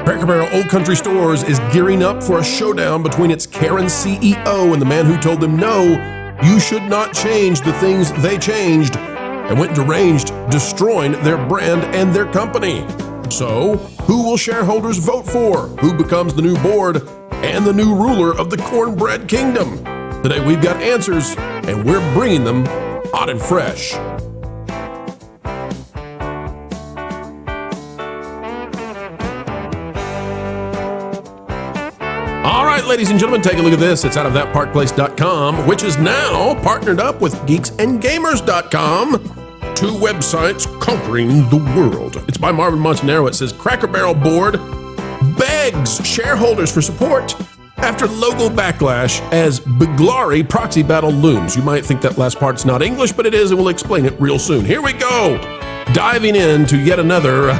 Cracker Barrel Old Country Stores is gearing up for a showdown between its Karen CEO and the man who told them, no, you should not change the things they changed, and went deranged, destroying their brand and their company. So, who will shareholders vote for? Who becomes the new board and the new ruler of the Cornbread Kingdom? Today we've got answers, and we're bringing them hot and fresh. All right, ladies and gentlemen, take a look at this. It's out of thatparkplace.com, which is now partnered up with geeksandgamers.com, two websites conquering the world. It's by Marvin Montanaro. It says, Cracker Barrel board begs shareholders for support after logo backlash as WDW proxy battle looms. You might think that last part's not English, but it is, and we'll explain it real soon. Here we go. Diving into yet another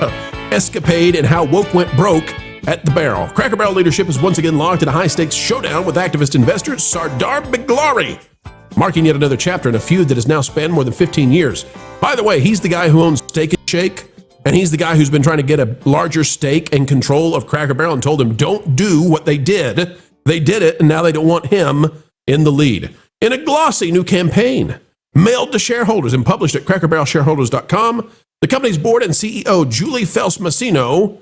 escapade and how woke went broke at the Barrel. Cracker Barrel leadership is once again locked in a high-stakes showdown with activist investor Sardar WDW, marking yet another chapter in a feud that has now spanned more than 15 years. By the way, he's the guy who owns Steak and Shake, and he's the guy who's been trying to get a larger stake and control of Cracker Barrel and told them, don't do what they did. They did it, and now they don't want him in the lead. In a glossy new campaign mailed to shareholders and published at crackerbarrelshareholders.com, the company's board and CEO, Julie Fels-Massino,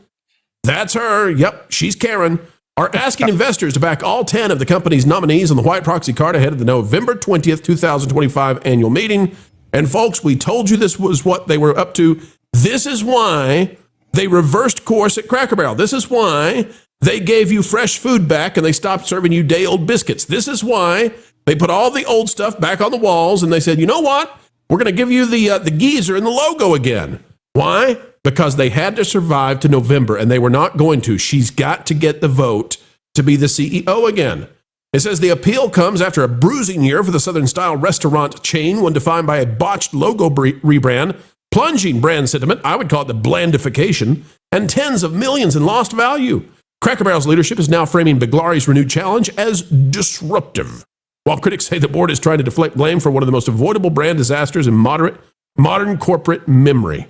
that's her, yep, she's Karen, are asking investors to back all 10 of the company's nominees on the white proxy card ahead of the November 20th, 2025 annual meeting. And folks, we told you this was what they were up to. This is why they reversed course at Cracker Barrel. This is why they gave you fresh food back and they stopped serving you day-old biscuits. This is why they put all the old stuff back on the walls and they said, you know what? We're going to give you the geezer and the logo again. Why? Because they had to survive to November, and they were not going to. She's got to get the vote to be the CEO again. It says the appeal comes after a bruising year for the Southern-style restaurant chain, one defined by a botched logo rebrand, plunging brand sentiment, I would call it the blandification, and tens of millions in lost value. Cracker Barrel's leadership is now framing WDW's renewed challenge as disruptive, while critics say the board is trying to deflect blame for one of the most avoidable brand disasters in modern corporate memory.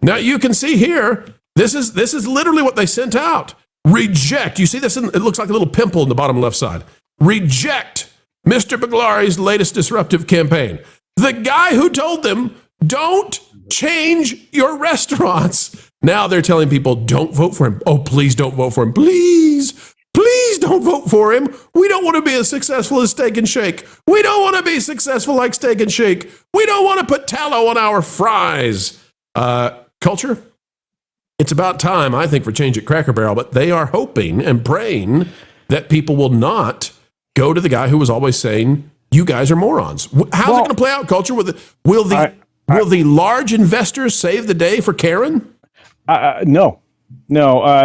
Now you can see here, this is literally what they sent out. Reject. You see this? It looks like a little pimple in the bottom left side. Reject Mr. WDW's latest disruptive campaign. The guy who told them, don't change your restaurants. Now they're telling people, don't vote for him. Oh, please don't vote for him. Please, please don't vote for him. We don't want to be as successful as Steak and Shake. We don't want to be successful like Steak and Shake. We don't want to put tallow on our fries. Culture, it's about time, I think, for change at Cracker Barrel, but they are hoping and praying that people will not go to the guy who was always saying, you guys are morons. How's it going to play out, Culture? Will the large investors save the day for Karen? No.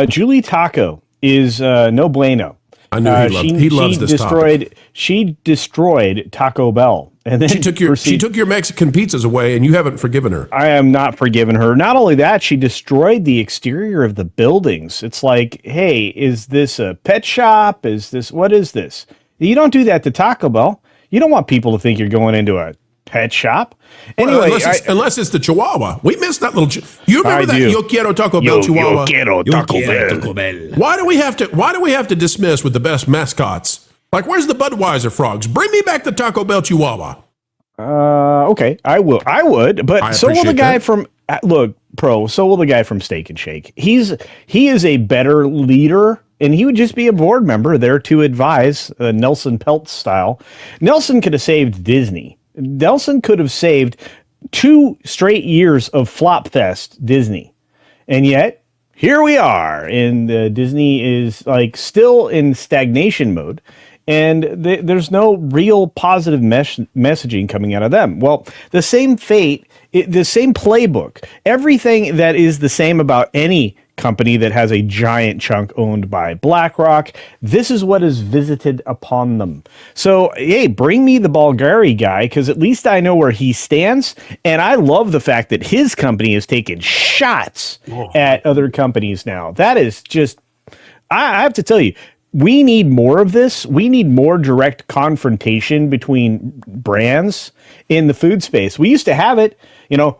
Julie Taco is no bueno. I knew he loves this topic. She destroyed Taco Bell. And then she took your Mexican pizzas away, and you haven't forgiven her. I am not forgiven her. Not only that, she destroyed the exterior of the buildings. It's like, hey, is this a pet shop? What is this? You don't do that to Taco Bell. You don't want people to think you're going into a pet shop. Anyway, unless it's the Chihuahua. We missed that little. You remember that Yo Quiero Taco Bell Chihuahua? Yo Quiero Taco Bell. Why do we have to dismiss with the best mascots? Like, where's the Budweiser frogs? Bring me back the Taco Bell Chihuahua. Okay, I would, but so will the guy from so will the guy from Steak and Shake. He is a better leader, and he would just be a board member there to advise, Nelson Peltz style. Nelson could have saved Disney. Nelson could have saved 2 straight years of flop fest Disney, and yet here we are, and Disney is like still in stagnation mode. And there's no real positive messaging coming out of them. Well, the same fate, the same playbook, everything that is the same about any company that has a giant chunk owned by BlackRock, this is what is visited upon them. So, hey, bring me the Bulgari guy, because at least I know where he stands. And I love the fact that his company is taking shots at other companies now. That is just, I have to tell you, we need more of this. We need more direct confrontation between brands in the food space. We used to have it,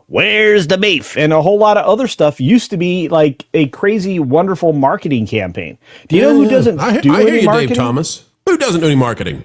where's the beef? And a whole lot of other stuff used to be like a crazy, wonderful marketing campaign. Do you know who doesn't do I hear any you, marketing? Dave Thomas. Who doesn't do any marketing?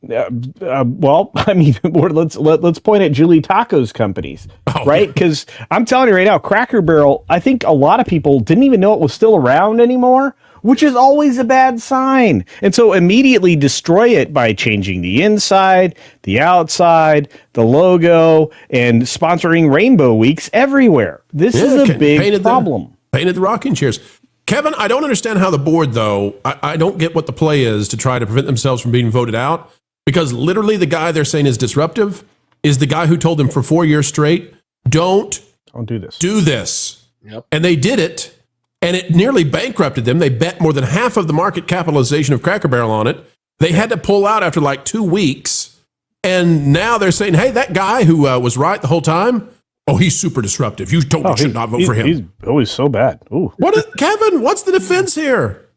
Well, I mean, let's point at Julie Taco's companies, right? Because I'm telling you right now, Cracker Barrel, I think a lot of people didn't even know it was still around anymore, which is always a bad sign. And so immediately destroy it by changing the inside, the outside, the logo, and sponsoring Rainbow Weeks everywhere. This is a big problem. Painted the rocking chairs. Kevin, I don't understand how the board, though, I don't get what the play is to try to prevent themselves from being voted out. Because literally the guy they're saying is disruptive is the guy who told them for 4 years straight, don't do this. Yep. And they did it, and it nearly bankrupted them. They bet more than half of the market capitalization of Cracker Barrel on it. They had to pull out after like 2 weeks. And now they're saying, hey, that guy who was right the whole time, he's super disruptive. You totally should not vote for him. He's always so bad. Ooh. Kevin, what's the defense here?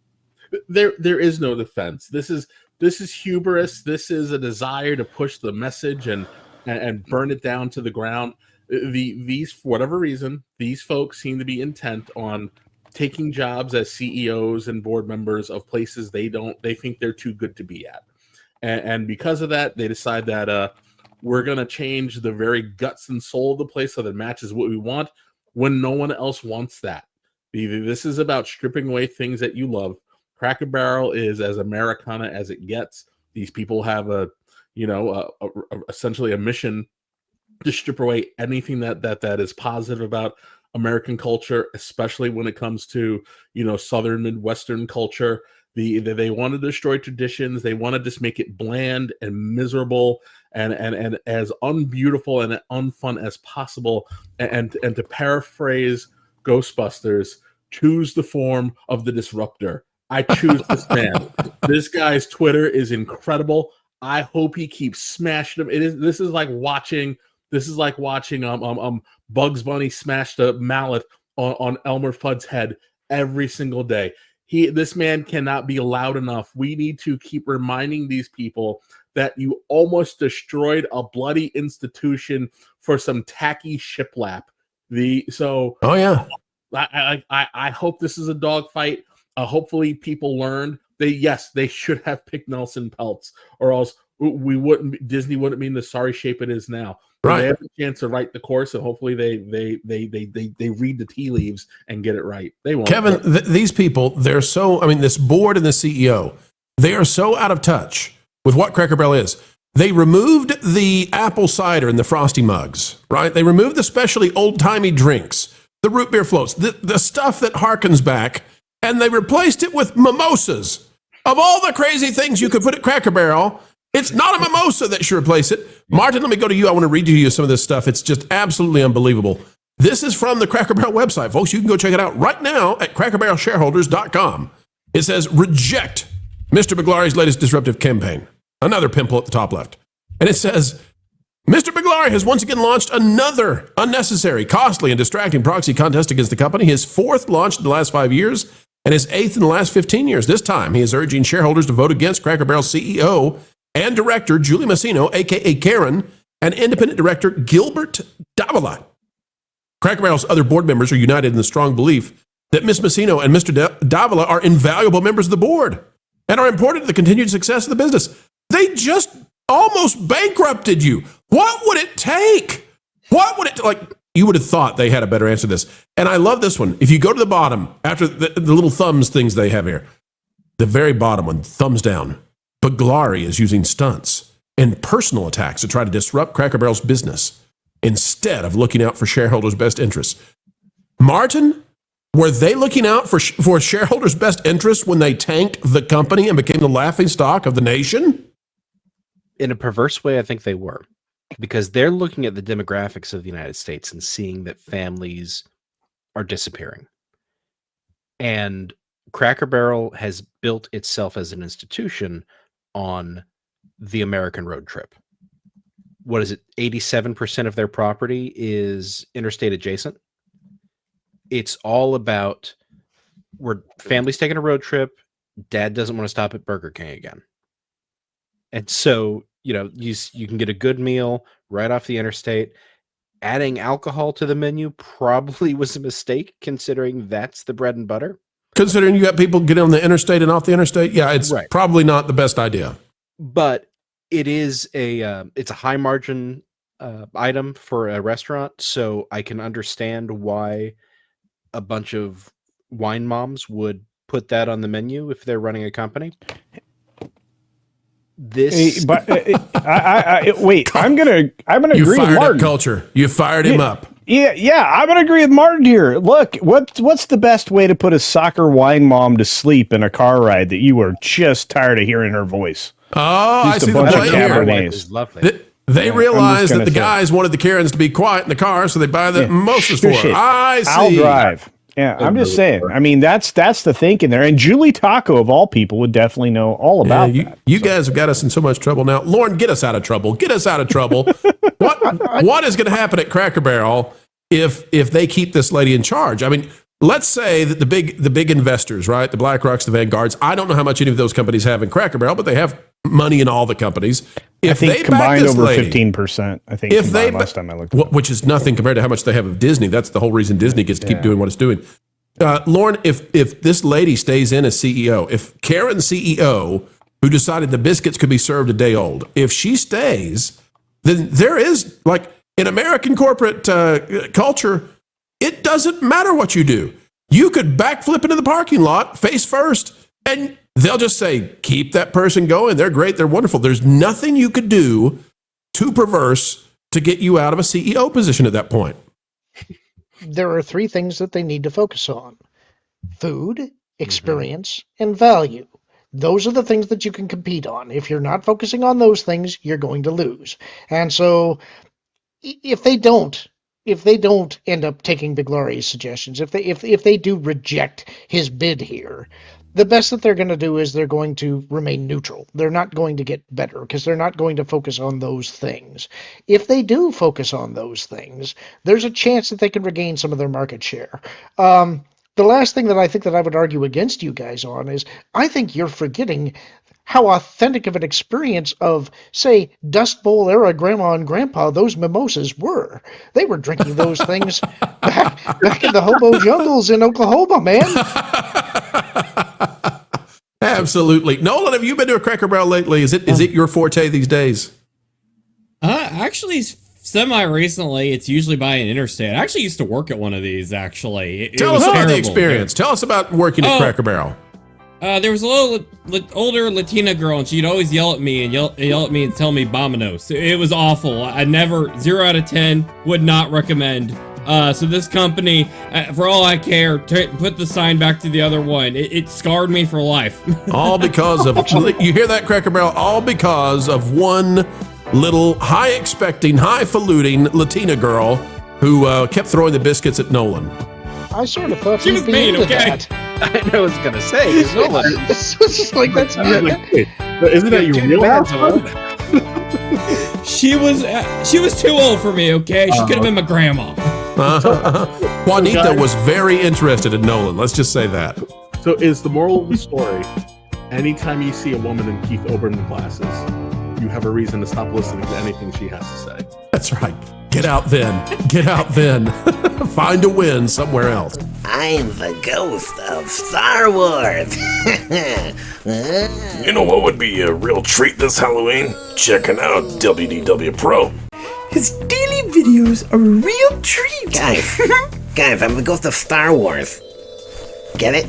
There is no defense. This is hubris. This is a desire to push the message and burn it down to the ground. These, for whatever reason, these folks seem to be intent on taking jobs as CEOs and board members of places they think they're too good to be at. And because of that, they decide that we're going to change the very guts and soul of the place so that it matches what we want when no one else wants that. This is about stripping away things that you love. Cracker Barrel is as Americana as it gets. These people have essentially a mission to strip away anything that is positive about American culture, especially when it comes to Southern Midwestern culture. They want to destroy traditions. They want to just make it bland and miserable and as unbeautiful and unfun as possible. And to paraphrase Ghostbusters, choose the form of the disruptor. I choose this man. This guy's Twitter is incredible. I hope he keeps smashing them. This is like watching Bugs Bunny smash the mallet on Elmer Fudd's head every single day. This man cannot be loud enough. We need to keep reminding these people that you almost destroyed a bloody institution for some tacky shiplap. I hope this is a dogfight. Hopefully people learned they should have picked Nelson Peltz, or else Disney wouldn't be in the sorry shape it is now. Right. They have a chance to write the course, and hopefully they read the tea leaves and get it right. They won't. Kevin, these people, they're so, this board and the CEO, they are so out of touch with what Cracker Barrel is. They removed the apple cider and the frosty mugs, right? They removed the specially old-timey drinks, the root beer floats, the stuff that harkens back, and they replaced it with mimosas. Of all the crazy things you could put at Cracker Barrel, it's not a mimosa that should replace it. Martin, let me go to you. I want to read to you some of this stuff. It's just absolutely unbelievable. This is from the Cracker Barrel website, folks. You can go check it out right now at crackerbarrelshareholders.com. It says, reject Mr. Beglari's latest disruptive campaign. Another pimple at the top left. And it says, Mr. Beglari has once again launched another unnecessary, costly, and distracting proxy contest against the company. His fourth launched in the last 5 years and his eighth in the last 15 years. This time, he is urging shareholders to vote against Cracker Barrel's CEO and director, Julie Masino, a.k.a. Karen, and independent director, Gilbert Davila. Cracker Barrel's other board members are united in the strong belief that Ms. Masino and Mr. Davila are invaluable members of the board and are important to the continued success of the business. They just almost bankrupted you. What would it take? You would have thought they had a better answer to this. And I love this one. If you go to the bottom, after the little thumbs things they have here, the very bottom one, thumbs down, Beglari is using stunts and personal attacks to try to disrupt Cracker Barrel's business instead of looking out for shareholders' best interests. Martin, were they looking out for shareholders' best interests when they tanked the company and became the laughingstock of the nation? In a perverse way, I think they were, because they're looking at the demographics of the United States and seeing that families are disappearing. And Cracker Barrel has built itself as an institution on the American road trip. What is it? 87% of their property is interstate adjacent. It's all about where families taking a road trip, Dad doesn't want to stop at Burger King again. And so, you can get a good meal right off the interstate. Adding alcohol to the menu probably was a mistake, considering that's the bread and butter. Considering you got people get on the interstate and off the interstate, yeah, it's probably not the best idea. But it is it's a high margin item for a restaurant, so I can understand why a bunch of wine moms would put that on the menu if they're running a company. Wait, I'm gonna agree with Martin. Culture, you fired him up. Yeah, I'm gonna agree with Martin here. Look, what's the best way to put a soccer wine mom to sleep in a car ride that you were just tired of hearing her voice? Oh, I see the play here. They realized that the guys wanted the Karens to be quiet in the car, so they buy the mimosas for her. I see. I'll drive. Yeah, I'm just saying. I mean, that's the thinking there. And Julie Taco, of all people, would definitely know all about that. You guys have got us in so much trouble now. Lauren, get us out of trouble. Get us out of trouble. What is going to happen at Cracker Barrel if they keep this lady in charge? I mean, let's say that the big investors, right, the BlackRocks, the Vanguards, I don't know how much any of those companies have in Cracker Barrel, but they have money in all the companies. I think combined over 15%. I think last time I looked at which is nothing compared to how much they have of Disney. That's the whole reason Disney gets to keep doing what it's doing. Lauren, if this lady stays in as CEO, if Karen CEO, who decided the biscuits could be served a day old, if she stays, then there is, like, in American corporate culture, it doesn't matter what you do. You could backflip into the parking lot face first, and they'll just say, keep that person going. They're great. They're wonderful. There's nothing you could do too perverse to get you out of a CEO position at that point. There are three things that they need to focus on: food, experience, and value. Those are the things that you can compete on. If you're not focusing on those things, you're going to lose. And so if they don't end up taking Big Laurie's suggestions, if they do reject his bid here, the best that they're going to do is they're going to remain neutral. They're not going to get better because they're not going to focus on those things. If they do focus on those things, there's a chance that they can regain some of their market share. The last thing that I think that I would argue against you guys on is I think you're forgetting how authentic of an experience of, say, Dust Bowl era grandma and grandpa those mimosas were. They were drinking those things back in the hobo jungles in Oklahoma, man. Absolutely. Nolan, have you been to a Cracker Barrel lately? Is it your forte these days? Actually, semi-recently. It's usually by an interstate. I actually used to work at one of these, actually. Tell us about the experience. Tell us about working at Cracker Barrel. There was a little older Latina girl, and she'd always yell at me and tell me "Vámonos." It was awful. I never, 0 out of 10, would not recommend. So this company, for all I care, put the sign back to the other one. It scarred me for life. All because of, you hear that, Cracker Barrel? All because of one little high-expecting, highfalutin Latina girl who kept throwing the biscuits at Nolan. I sort of thought she was mean, okay? That. I know what I was going to say. Nolan. It's just like, that's isn't that your real house? She was too old for me, okay? She could have been my grandma. Juanita was very interested in Nolan. Let's just say that. So is the moral of the story, anytime you see a woman in Keith Olbermann glasses, you have a reason to stop listening to anything she has to say? That's right. Get out then. Get out then. Find a win somewhere else. I'm the ghost of Star Wars. You know what would be a real treat this Halloween? Checking out WDW Pro. His daily videos are a real treat. Guys, I'm the ghost of Star Wars. Get it?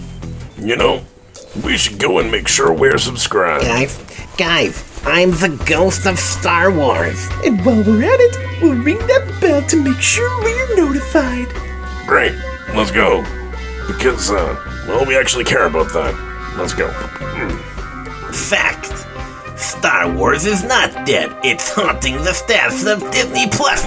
You know, we should go and make sure we're subscribed. Guys, I'm the ghost of Star Wars. And while we're at it, we'll ring that bell to make sure we're notified. Great, let's go. Because, we actually care about that. Let's go. Fact. Star Wars is not dead. It's haunting the staffs of Disney Plus.